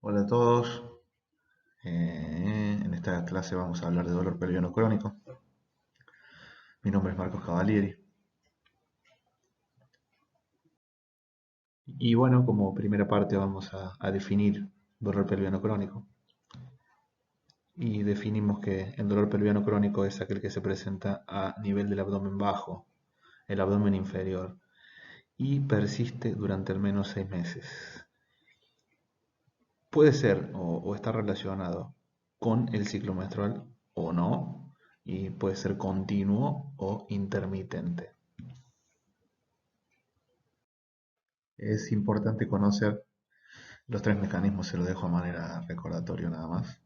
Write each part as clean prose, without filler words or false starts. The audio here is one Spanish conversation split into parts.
Hola a todos. En esta clase vamos a hablar de dolor pelviano crónico. Mi nombre es Marcos Cavalieri. Y bueno, como primera parte vamos a definir dolor pelviano crónico. Y definimos que el dolor pelviano crónico es aquel que se presenta a nivel del abdomen bajo, el abdomen inferior, y persiste durante al menos 6 meses. Puede ser o estar relacionado con el ciclo menstrual o no, y puede ser continuo o intermitente. Es importante conocer los tres mecanismos, se lo dejo a manera recordatorio nada más.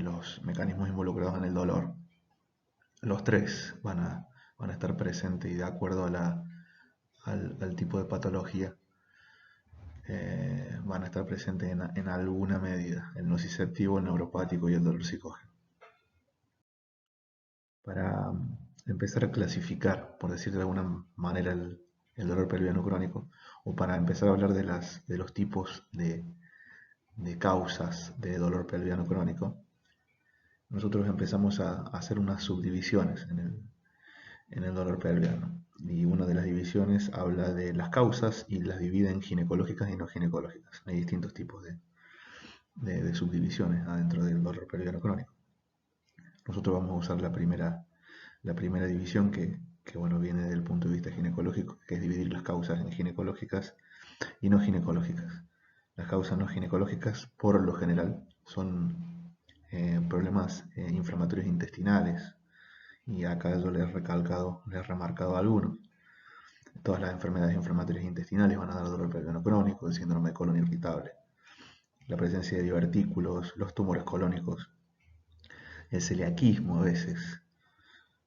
Los mecanismos involucrados en el dolor. Los tres van a estar presentes y de acuerdo al tipo de patología van a estar presentes en alguna medida. El nociceptivo, el neuropático y el dolor psicógeno. Para empezar a clasificar, por decir de alguna manera, el dolor pelviano crónico, o para empezar a hablar de los tipos de causas de dolor pelviano crónico, nosotros empezamos a hacer unas subdivisiones en el dolor pelviano. Y una de las divisiones habla de las causas y las divide en ginecológicas y no ginecológicas. Hay distintos tipos de subdivisiones adentro del dolor pelviano crónico. Nosotros vamos a usar la primera división que bueno, viene del punto de vista ginecológico, que es dividir las causas en ginecológicas y no ginecológicas. Las causas no ginecológicas, por lo general, son problemas inflamatorios intestinales, y acá yo les he remarcado algunos. Todas las enfermedades inflamatorias intestinales van a dar dolor pelviano crónico, el síndrome de colon irritable, la presencia de divertículos, los tumores colónicos, el celiaquismo a veces.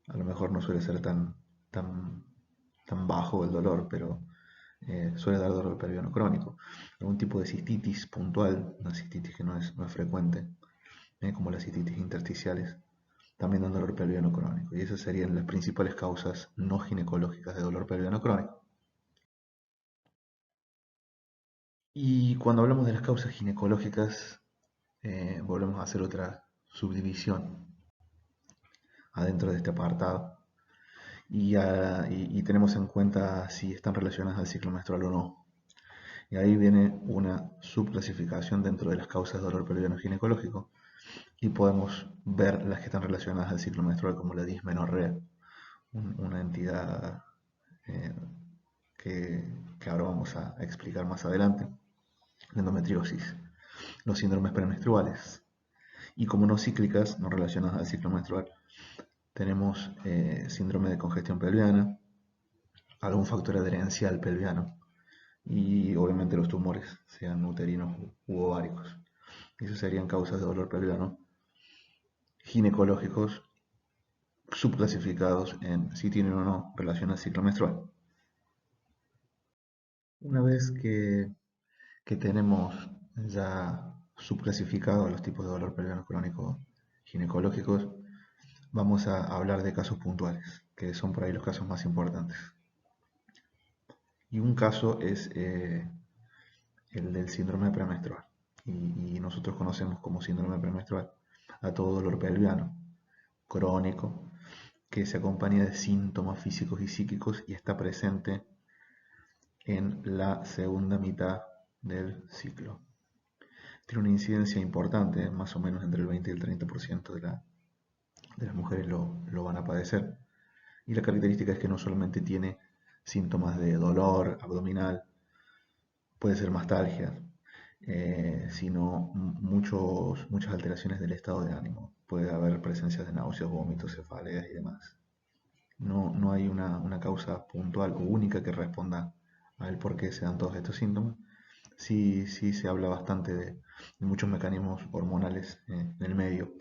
A lo mejor no suele ser tan, tan bajo el dolor, pero suele dar dolor pelviano crónico. Algún tipo de cistitis puntual, una cistitis que no es frecuente, como las cistitis intersticiales, también dan dolor pelviano crónico. Y esas serían las principales causas no ginecológicas de dolor pelviano crónico. Y cuando hablamos de las causas ginecológicas, volvemos a hacer otra subdivisión adentro de este apartado. Y tenemos en cuenta si están relacionadas al ciclo menstrual o no. Y ahí viene una subclasificación dentro de las causas de dolor pelviano ginecológico. Y podemos ver las que están relacionadas al ciclo menstrual como la dismenorrea, una entidad eh, que ahora vamos a explicar más adelante, la endometriosis, los síndromes premenstruales. Y como no cíclicas, no relacionadas al ciclo menstrual, tenemos síndrome de congestión pelviana, algún factor adherencial pelviano y obviamente los tumores, sean uterinos u ováricos. Esas serían causas de dolor pelviano ginecológicos subclasificados en si tienen o no relación al ciclo menstrual. Una vez que tenemos ya subclasificados los tipos de dolor pelviano crónico ginecológicos, vamos a hablar de casos puntuales, que son por ahí los casos más importantes. Y un caso es el del síndrome premenstrual. Y nosotros conocemos como síndrome premenstrual a todo dolor pelviano crónico que se acompaña de síntomas físicos y psíquicos y está presente en la segunda mitad del ciclo. Tiene una incidencia importante, más o menos entre el 20 y el 30% de las mujeres lo van a padecer. Y la característica es que no solamente tiene síntomas de dolor abdominal, puede ser mastalgia, sino muchas alteraciones del estado de ánimo. Puede haber presencias de náuseas, vómitos, cefaleas y demás. No hay una causa puntual o única que responda al por qué se dan todos estos síntomas. Sí se habla bastante de muchos mecanismos hormonales en el medio.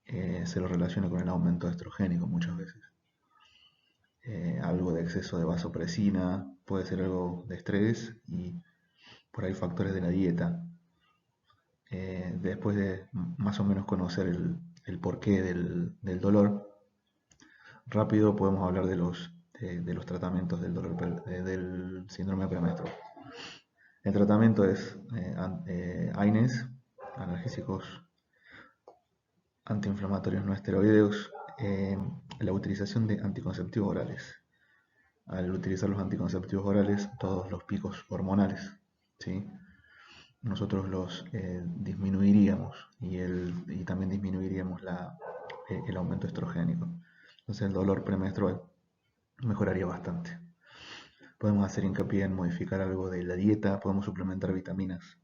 Se lo relaciona con el aumento estrogénico muchas veces. Algo de exceso de vasopresina, puede ser algo de estrés y por ahí factores de la dieta. Después de más o menos conocer el porqué del dolor, rápido podemos hablar de los tratamientos del síndrome premenstrual. El tratamiento es AINES, analgésicos antiinflamatorios no esteroideos, la utilización de anticonceptivos orales. Al utilizar los anticonceptivos orales, todos los picos hormonales, ¿sí? Nosotros los disminuiríamos y también disminuiríamos el aumento estrogénico. Entonces el dolor premenstrual mejoraría bastante. Podemos hacer hincapié en modificar algo de la dieta, podemos suplementar vitaminas,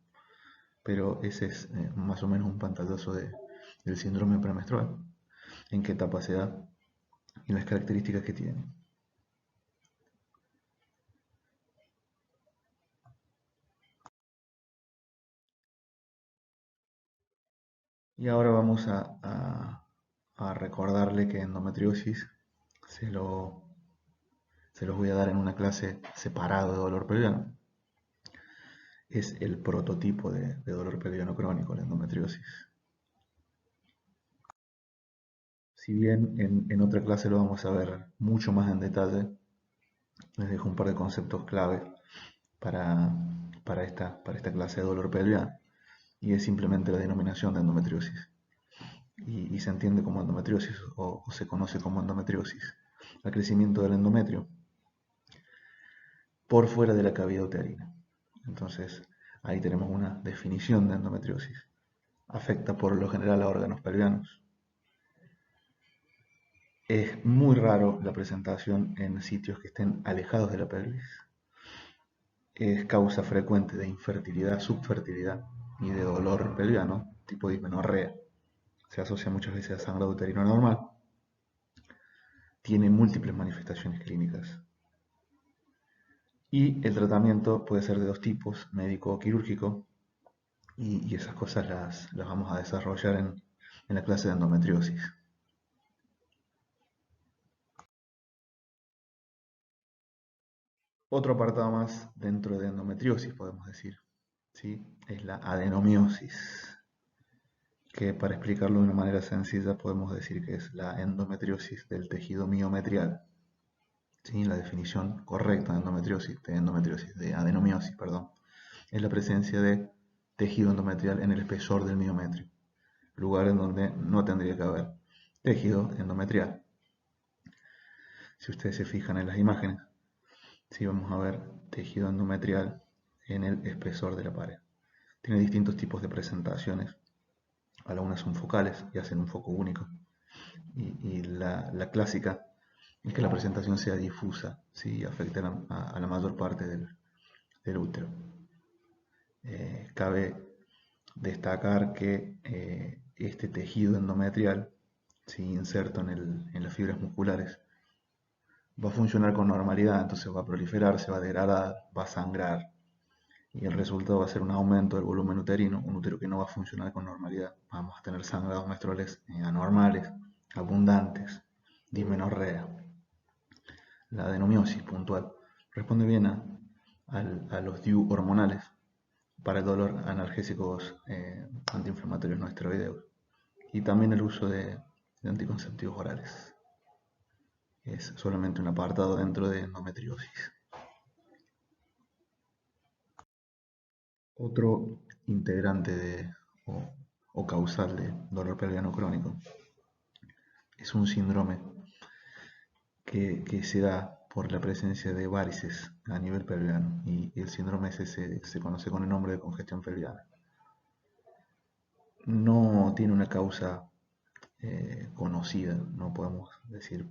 pero ese es más o menos un pantallazo del síndrome premenstrual, en qué etapa se da y las características que tiene. Y ahora vamos a recordarle que endometriosis se, lo, se los voy a dar en una clase separada de dolor pelviano. Es el prototipo de dolor pelviano crónico, la endometriosis. Si bien en otra clase lo vamos a ver mucho más en detalle, les dejo un par de conceptos clave para, para esta clase de dolor pelviano, y es simplemente la denominación de endometriosis. Y se entiende como endometriosis o se conoce como endometriosis al crecimiento del endometrio por fuera de la cavidad uterina. Entonces, ahí tenemos una definición de endometriosis. Afecta por lo general a órganos pelvianos. Es muy raro la presentación en sitios que estén alejados de la pelvis. Es causa frecuente de infertilidad, subfertilidad y de dolor pelviano, tipo dismenorrea. Se asocia muchas veces a sangrado uterino normal. Tiene múltiples manifestaciones clínicas. Y el tratamiento puede ser de dos tipos, médico o quirúrgico, y esas cosas las vamos a desarrollar en la clase de endometriosis. Otro apartado más dentro de endometriosis, podemos decir, ¿sí? Es la adenomiosis, que para explicarlo de una manera sencilla podemos decir que es la endometriosis del tejido miometrial. ¿Sí? La definición correcta de adenomiosis, perdón, es la presencia de tejido endometrial en el espesor del miometrio, lugar en donde no tendría que haber tejido endometrial. Si ustedes se fijan en las imágenes, sí vamos a ver tejido endometrial en el espesor de la pared. Tiene distintos tipos de presentaciones. Algunas son focales y hacen un foco único. Y la clásica es que la presentación sea difusa, ¿sí? Y afecte a la mayor parte del útero. Cabe destacar que este tejido endometrial, ¿sí? Inserto en las fibras musculares, va a funcionar con normalidad, entonces va a proliferar, se va a degradar, va a sangrar, y el resultado va a ser un aumento del volumen uterino, un útero que no va a funcionar con normalidad. Vamos a tener sangrados menstruales anormales, abundantes, dismenorrea. La adenomiosis puntual responde bien a los DIU hormonales para el dolor, analgésicos antiinflamatorios no esteroideos, y también el uso de anticonceptivos orales. Es solamente un apartado dentro de endometriosis. Otro integrante o causal de dolor pelviano crónico es un síndrome que se da por la presencia de varices a nivel pelviano, y el síndrome ese se conoce con el nombre de congestión pelviana. No tiene una causa conocida, no podemos decir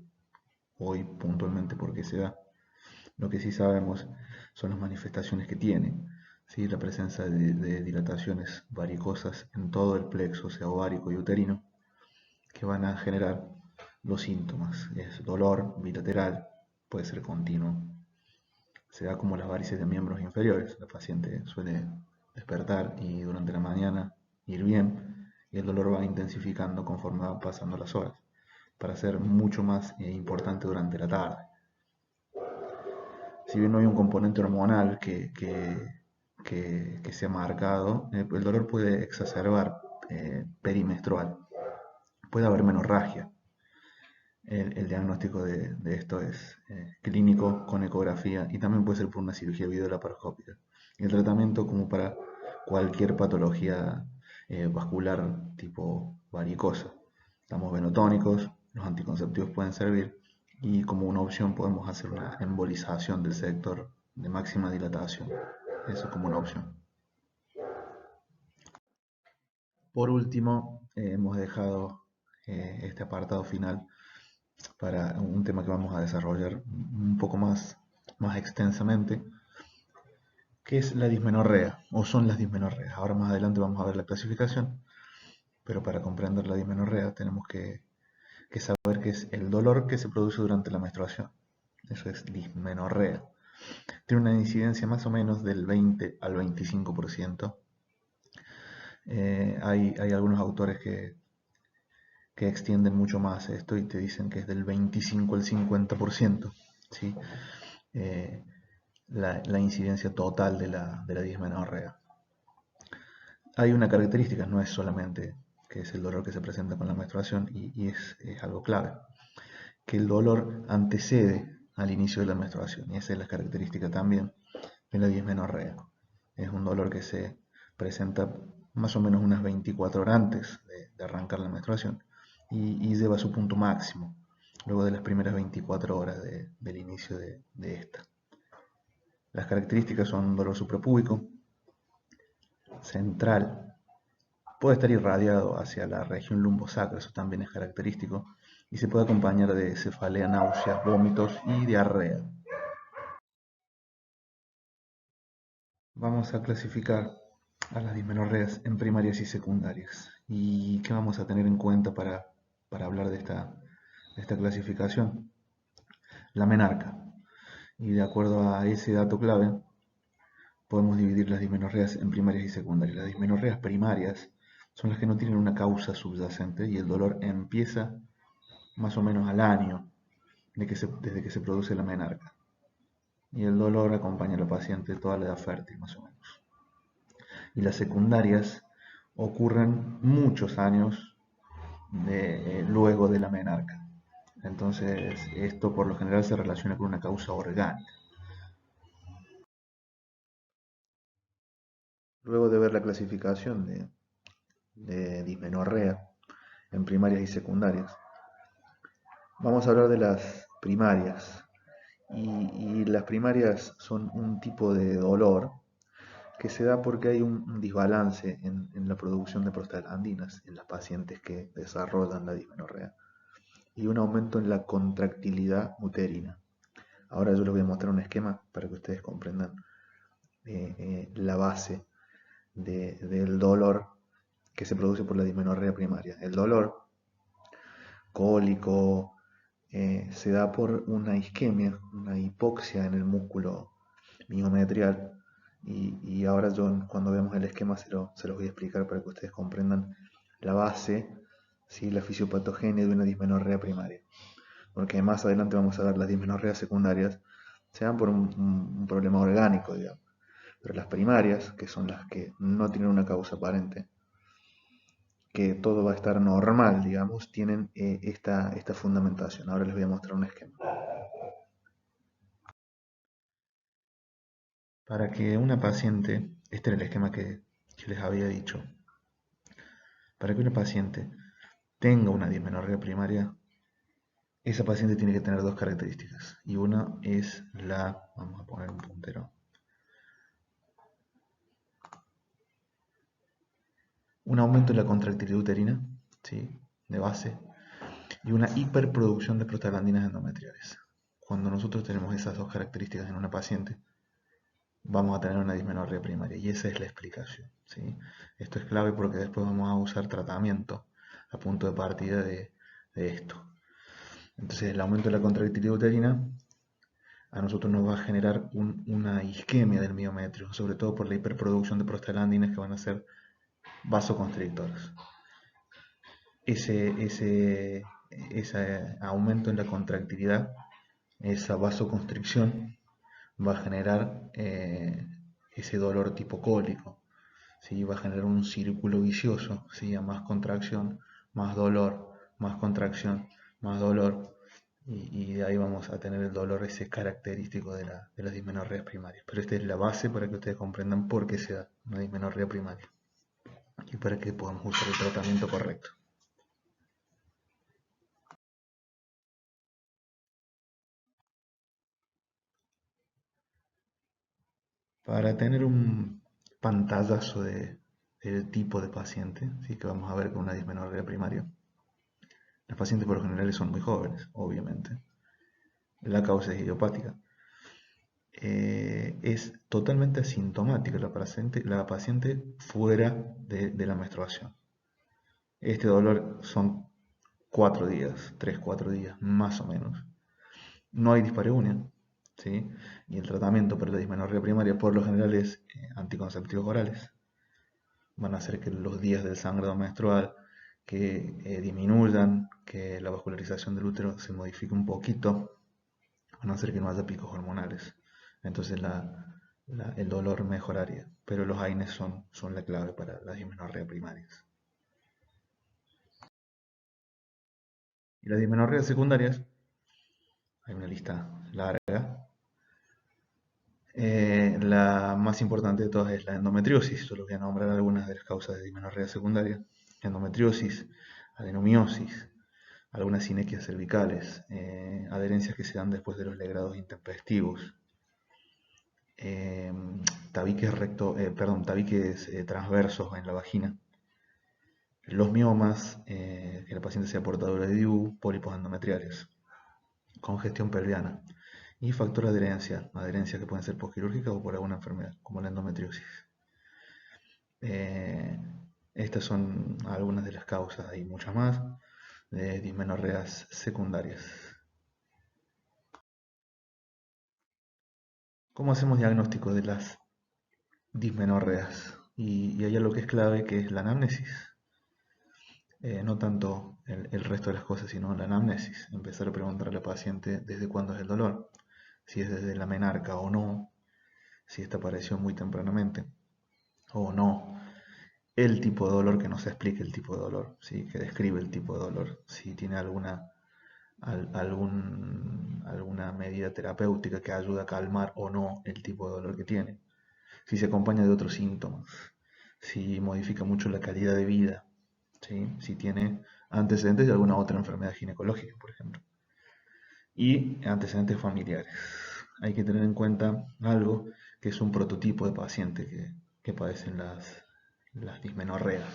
hoy puntualmente por qué se da. Lo que sí sabemos son las manifestaciones que tiene, ¿sí? La presencia de dilataciones varicosas en todo el plexo, sea ovárico y uterino, que van a generar los síntomas. Es dolor bilateral, puede ser continuo. Se da como las varices de miembros inferiores. La paciente suele despertar y durante la mañana ir bien, y el dolor va intensificando conforme van pasando las horas, para ser mucho más importante durante la tarde. Si bien no hay un componente hormonal que sea marcado, el dolor puede exacerbar perimenstrual. Puede haber menorragia. El diagnóstico de esto es clínico con ecografía, y también puede ser por una cirugía videolaparoscópica. El tratamiento como para cualquier patología vascular tipo varicosa. Damos venotónicos, los anticonceptivos pueden servir y como una opción podemos hacer una embolización del sector de máxima dilatación. Eso como una opción. Por último, hemos dejado este apartado final para un tema que vamos a desarrollar un poco más extensamente, que es la dismenorrea, o son las dismenorreas. Ahora más adelante vamos a ver la clasificación, pero para comprender la dismenorrea tenemos que saber que es el dolor que se produce durante la menstruación. Eso es dismenorrea. Tiene una incidencia más o menos del 20 al 25%. Hay algunos autores que extienden mucho más esto y te dicen que es del 25 al 50%, ¿sí? Eh, la incidencia total de la dismenorrea. Hay una característica, no es solamente que es el dolor que se presenta con la menstruación y es algo clave, que el dolor antecede al inicio de la menstruación y esa es la característica también de la dismenorrea. Es un dolor que se presenta más o menos unas 24 horas antes de arrancar la menstruación y lleva a su punto máximo luego de las primeras 24 horas del inicio de esta. Las características son dolor suprapúbico, central, puede estar irradiado hacia la región lumbosacra, eso también es característico, y se puede acompañar de cefalea, náuseas, vómitos y diarrea. Vamos a clasificar a las dismenorreas en primarias y secundarias. ¿Y qué vamos a tener en cuenta para hablar de esta clasificación? La menarca. Y de acuerdo a ese dato clave, podemos dividir las dismenorreas en primarias y secundarias. Las dismenorreas primarias son las que no tienen una causa subyacente y el dolor empieza más o menos al año desde que se produce la menarca. Y el dolor acompaña a la paciente toda la edad fértil, más o menos. Y las secundarias ocurren muchos años luego de la menarca. Entonces, esto por lo general se relaciona con una causa orgánica. Luego de ver la clasificación de dismenorrea en primarias y secundarias, vamos a hablar de las primarias. Y las primarias son un tipo de dolor que se da porque hay un desbalance en la producción de prostaglandinas en las pacientes que desarrollan la dismenorrea y un aumento en la contractilidad uterina. Ahora yo les voy a mostrar un esquema para que ustedes comprendan la base del dolor que se produce por la dismenorrea primaria. El dolor cólico se da por una isquemia, una hipoxia en el músculo miometrial. Y ahora yo cuando vemos el esquema se los voy a explicar para que ustedes comprendan la base, ¿sí? La fisiopatogenia de una dismenorrea primaria. Porque más adelante vamos a ver las dismenorreas secundarias, se dan por un problema orgánico, digamos. Pero las primarias, que son las que no tienen una causa aparente, que todo va a estar normal, digamos, tienen esta fundamentación. Ahora les voy a mostrar un esquema. Para que una paciente, este era el esquema que les había dicho, para que una paciente tenga una dismenorrea primaria, esa paciente tiene que tener dos características. Y una es vamos a poner un puntero, un aumento en la contractilidad uterina, ¿sí? De base, y una hiperproducción de prostaglandinas endometriales. Cuando nosotros tenemos esas dos características en una paciente, vamos a tener una dismenorrea primaria y esa es la explicación, ¿sí? Esto es clave porque después vamos a usar tratamiento a punto de partida de esto. Entonces el aumento de la contractilidad uterina a nosotros nos va a generar una isquemia del miometrio, sobre todo por la hiperproducción de prostaglandinas que van a ser vasoconstrictoras. Ese aumento en la contractilidad, esa vasoconstricción, va a generar ese dolor tipo cólico, ¿sí? Va a generar un círculo vicioso, ¿sí? A más contracción, más dolor, más contracción, más dolor, y de ahí vamos a tener el dolor ese característico de las dismenorreas primarias. Pero esta es la base para que ustedes comprendan por qué se da una dismenorrea primaria y para que podamos usar el tratamiento correcto. Para tener un pantallazo del tipo de paciente, ¿sí? Que vamos a ver con una dismenorrea primaria. Los pacientes por lo general son muy jóvenes, obviamente. La causa es idiopática. Es totalmente asintomática la paciente fuera de la menstruación. Este dolor son 4 días, 3, 4 días, más o menos. No hay dispareunia, ¿sí? Y el tratamiento para la dismenorrea primaria por lo general es anticonceptivos orales. Van a hacer que los días del sangrado menstrual que disminuyan, que la vascularización del útero se modifique un poquito, van a hacer que no haya picos hormonales. Entonces el dolor mejoraría, pero los AINES son la clave para las dismenorreas primarias. Y las dismenorreas secundarias, hay una lista larga. La más importante de todas es la endometriosis. Solo voy a nombrar algunas de las causas de dismenorrea secundaria. Endometriosis, adenomiosis, algunas sinequias cervicales, adherencias que se dan después de los legrados intempestivos, eh, tabiques transversos en la vagina, los miomas, que la paciente sea portadora de DIU, pólipos endometriales, congestión pelviana y factor de adherencia que pueden ser posquirúrgicas o por alguna enfermedad, como la endometriosis. Eh, Estas son algunas de las causas, hay muchas más, de dismenorreas secundarias. ¿Cómo hacemos diagnóstico de las dismenorreas? Y hay algo que es clave, que es la anamnesis. No tanto el resto de las cosas, sino la anamnesis. Empezar a preguntarle al paciente desde cuándo es el dolor, si es desde la menarca o no, si esta apareció muy tempranamente o no, el tipo de dolor, que no se explique el tipo de dolor, ¿sí? Que describe el tipo de dolor, si tiene alguna medida terapéutica que ayuda a calmar o no el tipo de dolor que tiene, si se acompaña de otros síntomas, si modifica mucho la calidad de vida, ¿sí? Si tiene antecedentes de alguna otra enfermedad ginecológica, por ejemplo, y antecedentes familiares. Hay que tener en cuenta algo que es un prototipo de paciente que padecen las dismenorreas.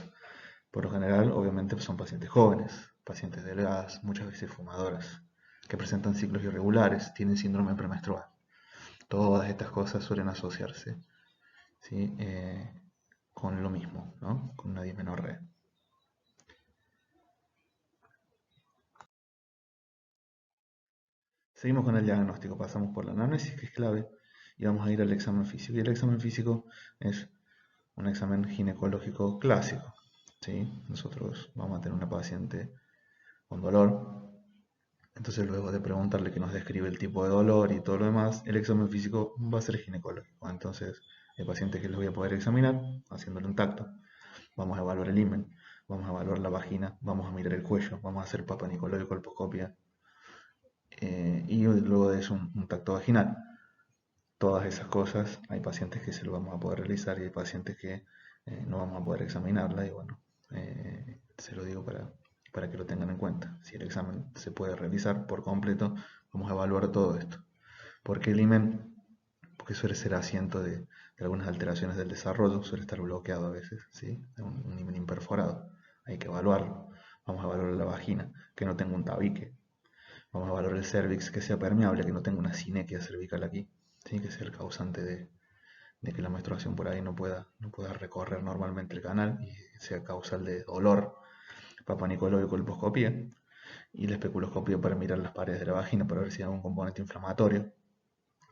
Por lo general, obviamente, son pacientes jóvenes, pacientes delgadas, muchas veces fumadoras, que presentan ciclos irregulares, tienen síndrome premenstrual. Todas estas cosas suelen asociarse, ¿sí? Con lo mismo, ¿no? Con una dismenorrea. Seguimos con el diagnóstico, pasamos por la anamnesis, que es clave, y vamos a ir al examen físico. Y el examen físico es un examen ginecológico clásico, ¿sí? Nosotros vamos a tener una paciente con dolor, entonces luego de preguntarle que nos describe el tipo de dolor y todo lo demás, el examen físico va a ser ginecológico. Entonces el paciente que les voy a poder examinar, haciéndolo en tacto, vamos a evaluar el himen, vamos a evaluar la vagina, vamos a mirar el cuello, vamos a hacer Papa Nicolau y colposcopia, y luego de eso un tacto vaginal. Todas esas cosas, hay pacientes que se lo vamos a poder realizar y hay pacientes que no vamos a poder examinarla, y bueno, se lo digo para que lo tengan en cuenta. Si el examen se puede realizar por completo, vamos a evaluar todo esto. ¿Por qué el IMEN? Porque suele ser asiento de algunas alteraciones del desarrollo, suele estar bloqueado a veces, ¿sí? Un IMEN imperforado. Hay que evaluarlo. Vamos a evaluar la vagina, que no tenga un tabique. Vamos a evaluar el cervix, que sea permeable, que no tenga una sinequia cervical aquí, ¿sí? Que sea el causante de que la menstruación por ahí no pueda recorrer normalmente el canal y sea causal de dolor. Papa Nicolau y colposcopía, y la especuloscopia para mirar las paredes de la vagina para ver si hay algún componente inflamatorio,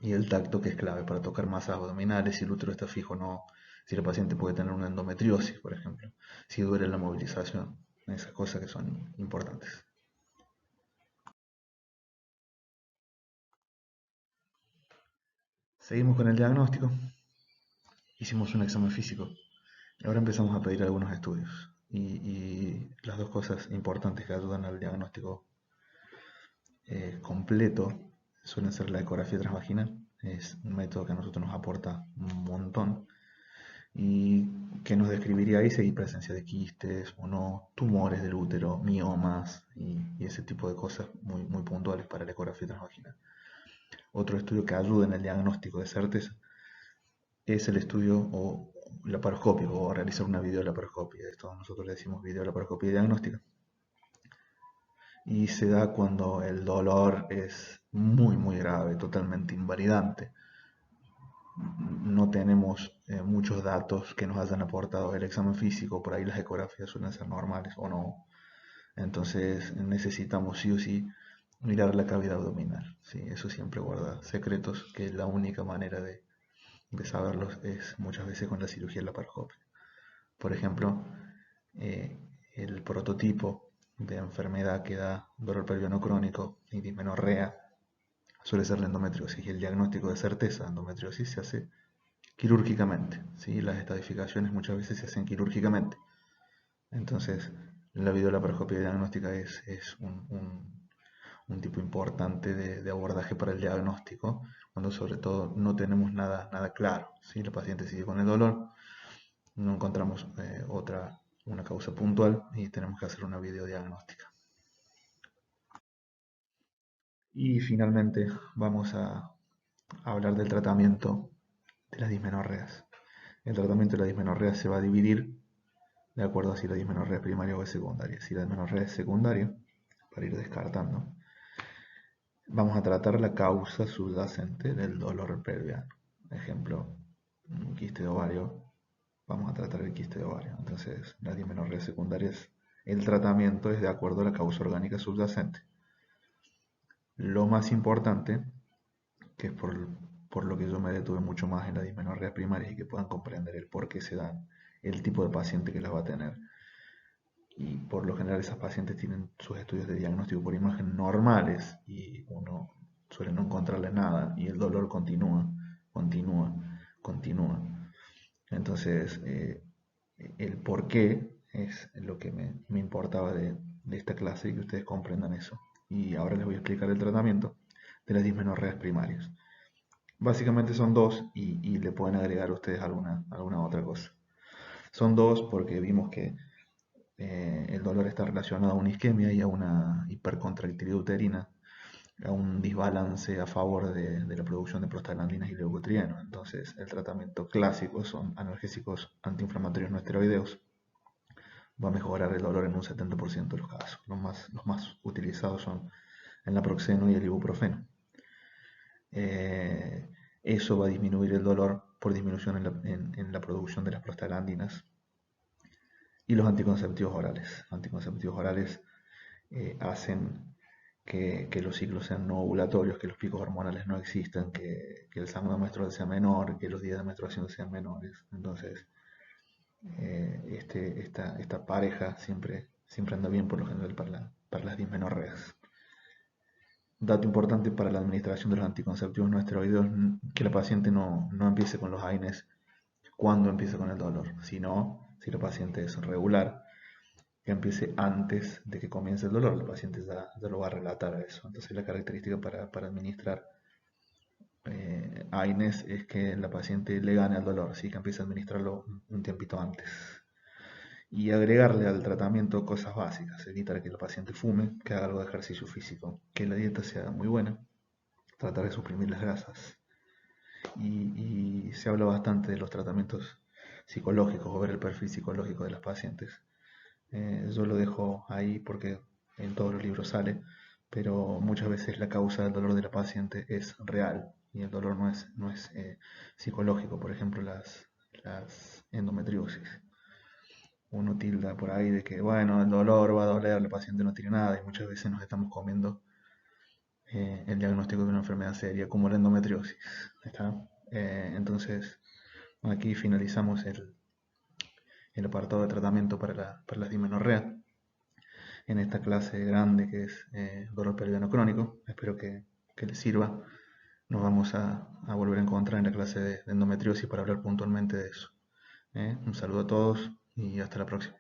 y el tacto, que es clave para tocar masas abdominales, si el útero está fijo o no, si el paciente puede tener una endometriosis, por ejemplo, si duele la movilización, esas cosas que son importantes. Seguimos con el diagnóstico, hicimos un examen físico y ahora empezamos a pedir algunos estudios, y las dos cosas importantes que ayudan al diagnóstico completo suele ser la ecografía transvaginal. Es un método que a nosotros nos aporta un montón y que nos describiría ahí si hay presencia de quistes o no, tumores del útero, miomas y ese tipo de cosas muy, muy puntuales para la ecografía transvaginal. Otro estudio que ayuda en el diagnóstico de certeza es el estudio o laparoscópico o realizar una videolaparoscopia. Esto nosotros le decimos videolaparoscopia diagnóstica. Y se da cuando el dolor es muy, muy grave, totalmente invalidante. No tenemos muchos datos que nos hayan aportado el examen físico, por ahí las ecografías suelen ser normales o no. Entonces necesitamos sí o sí mirar la cavidad abdominal. ¿Sí? Eso siempre guarda secretos, que la única manera de saberlos es muchas veces con la cirugía laparoscópica. Por ejemplo, eh, el prototipo de enfermedad que da dolor pelviano crónico y dismenorrea suele ser la endometriosis, y el diagnóstico de certeza de endometriosis se hace quirúrgicamente. ¿Sí? Las estadificaciones muchas veces se hacen quirúrgicamente. Entonces, la videolaparoscopia diagnóstica es un tipo importante de abordaje para el diagnóstico, cuando sobre todo no tenemos nada claro. ¿Sí? La paciente sigue con el dolor, no encontramos una causa puntual y tenemos que hacer una videodiagnóstica. Y finalmente vamos a hablar del tratamiento de las dismenorreas. El tratamiento de la dismenorrea se va a dividir de acuerdo a si la dismenorrea es primaria o es secundaria. Si la dismenorrea es secundaria, para ir descartando, vamos a tratar la causa subyacente del dolor pelviano. Ejemplo, un quiste de ovario, vamos a tratar el quiste de ovario. Entonces, las dismenorreas secundarias, el tratamiento es de acuerdo a la causa orgánica subyacente. Lo más importante, que es por lo que yo me detuve mucho más en la dismenorrea primaria y que puedan comprender el por qué se dan, el tipo de paciente que las va a tener. Y por lo general esas pacientes tienen sus estudios de diagnóstico por imagen normales y uno suele no encontrarle nada y el dolor continúa, continúa. Entonces, el por qué es lo que me importaba de esta clase y que ustedes comprendan eso. Y ahora les voy a explicar el tratamiento de las dismenorreas primarias. Básicamente son dos y le pueden agregar ustedes alguna otra cosa. Son dos porque vimos que el dolor está relacionado a una isquemia y a una hipercontractilidad uterina, a un desbalance a favor de la producción de prostaglandinas y leucotrienos. Entonces, el tratamiento clásico son analgésicos antiinflamatorios no esteroideos. Va a mejorar el dolor en un 70% de los casos. Los más utilizados son el naproxeno y el ibuprofeno. Eso va a disminuir el dolor por disminución en la producción de las prostaglandinas. Y los anticonceptivos orales. Anticonceptivos orales hacen que los ciclos sean no ovulatorios, que los picos hormonales no existan, que el sangrado menstrual sea menor, que los días de menstruación sean menores. Entonces, esta pareja siempre anda bien por lo general para las dismenorreas. Dato importante para la administración de los anticonceptivos no esteroideos, que la paciente no empiece con los AINES cuando empieza con el dolor, sino si la paciente es regular, que empiece antes de que comience el dolor. La paciente ya lo va a relatar a eso. Entonces la característica para administrar AINES es que la paciente le gane al dolor, ¿sí? Que empiece a administrarlo un tiempito antes. Y agregarle al tratamiento cosas básicas, evitar que la paciente fume, que haga algo de ejercicio físico, que la dieta sea muy buena, tratar de suprimir las grasas. Y se habla bastante de los tratamientos psicológicos o ver el perfil psicológico de las pacientes. Yo lo dejo ahí porque en todos los libros sale, pero muchas veces la causa del dolor de la paciente es real y el dolor no es psicológico. Por ejemplo, las endometriosis. Uno tilda por ahí de que, bueno, el dolor va a doler, la paciente no tiene nada y muchas veces nos estamos comiendo el diagnóstico de una enfermedad seria como la endometriosis. ¿Está? Entonces, aquí finalizamos el apartado de tratamiento para las dismenorreas en esta clase grande que es dolor pelviano crónico. Espero que les sirva. Nos vamos a volver a encontrar en la clase de endometriosis para hablar puntualmente de eso. Un saludo a todos y hasta la próxima.